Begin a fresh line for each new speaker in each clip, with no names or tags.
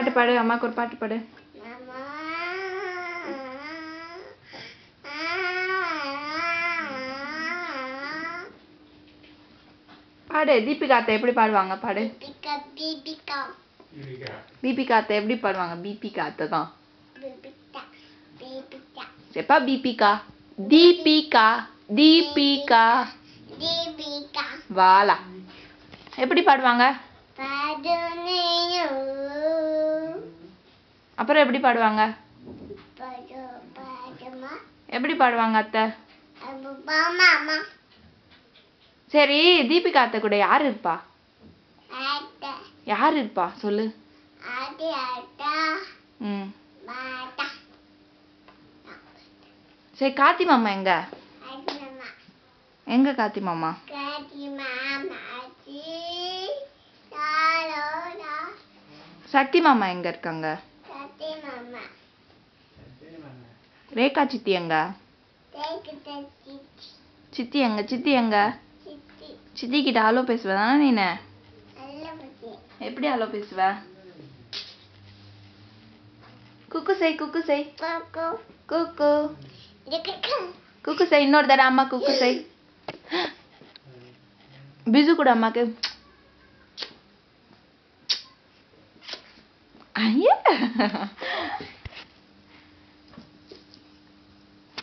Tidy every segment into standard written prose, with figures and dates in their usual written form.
பாட்டு பாடு, அம்மாக்கு ஒரு பாட்டு பாடு. பாடு. தீபிகா அத்தை எப்படி பாடுவாங்க பாடு. தீபிகா அத்தை எப்படி பாடுவாங்க. தீபிகா அத்தை தான். எப்பா தீபிகா. தீபிகா தீபிகா வாலா எப்படி பாடுவாங்க. அப்புறம் எப்படி பாடுவாங்க. எப்படி பாடுவாங்க அத்தை. சரி தீபிகா அத்தை கூட யாரு இருப்பா. யாரு இருப்பா சொல்லு. சரி கார்த்தி மாமா எங்க. எங்க கார்த்தி மாமா. சக்தி மாமா எங்க இருக்காங்க. ரேகா சித்தி எங்க. சித்தி எங்க. சித்தி எங்க. சித்தி கிட்ட ஹலோ பேசுவ தானே நீனு. எப்படி ஹலோ பேசுவ. குக்கு செய் குக்கு செய். குக்கு குக்கு செய். இன்னொரு தடவை அம்மா குக்கு செய். பிசு கூட அம்மாக்கு.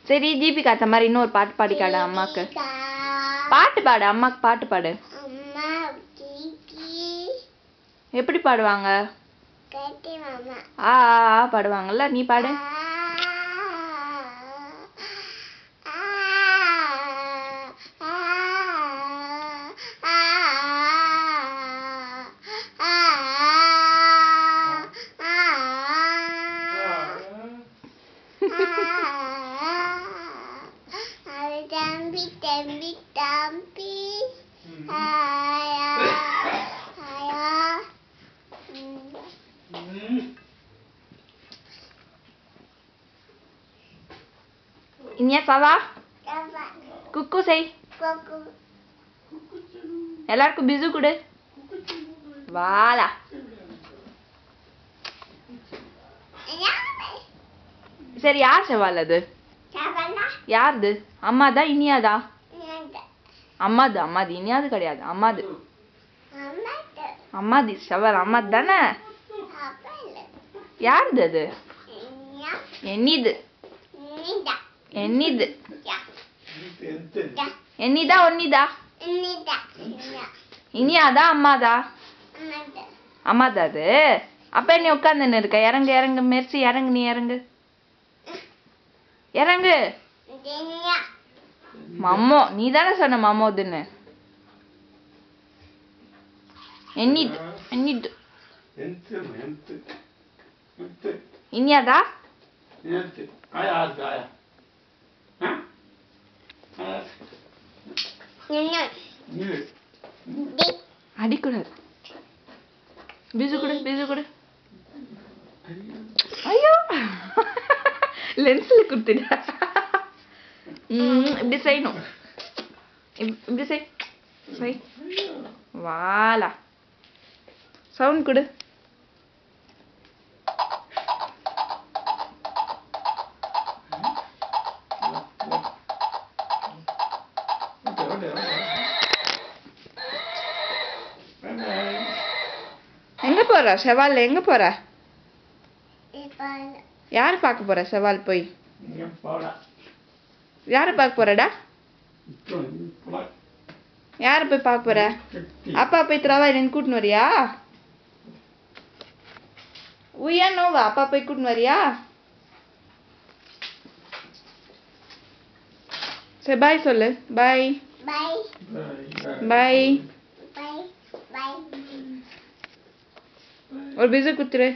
சரி தீபிகா அத்தை மாதிரி இன்னொரு பாட்டு பாடிக்காடு அம்மாக்கு. பாட்டு பாடு அம்மாக்கு. பாட்டு பாடு. எப்படி பாடுவாங்க. ஆ பாடுவாங்கல்ல நீ பாடு. Ini apa lah? Kuku say. எல்லாருக்கும் பிசு கொடு. வாலா. சரி யார் சவால் அது. யாருது. அம்மாதா இனியாதா. அம்மாது. அம்மாது இனியாது கிடையாது. அம்மாது. அம்மாது சவால் அம்மாது தானே. யாருது அது. என்னிது. என்னிது. என்னிதா ஒன்னிதா. இனியாதா அம்மாதா. அம்மாதா அது. அப்ப நீ உட்காந்துன்னு இருக்க. இறங்கு இறங்கு மெர்சி இறங்கு. நீ இறங்கு இறங்கு. மம்மோ நீ தானே சொன்ன மம்மோதுன்னு. என்னிது. என்னிது. இனியாதா. அடிக்கூடாது. பிசு கொடு. பிசு கொடு. ஐயோ லென்ஸ்ல குடுத்துட. இப்படி செய்யணும். இப்படி செய். செய். வாலா. சவுண்ட் கொடு. எங்க போற செவால். எங்க போற. யாரு பார்க்க போற செவால் போய். யாரு பார்க்க போறடா. யாரு போய் பார்க்க போற. அப்பா போய் திராவா எனக்கு கூட்டின்னு வரியா. உய்யா நோவா. அப்பா போய் கூட்டின்னு வரியா. சரி பாய் சொல்லு. பாய் பாய். ஒரு பிசு குத்துரு.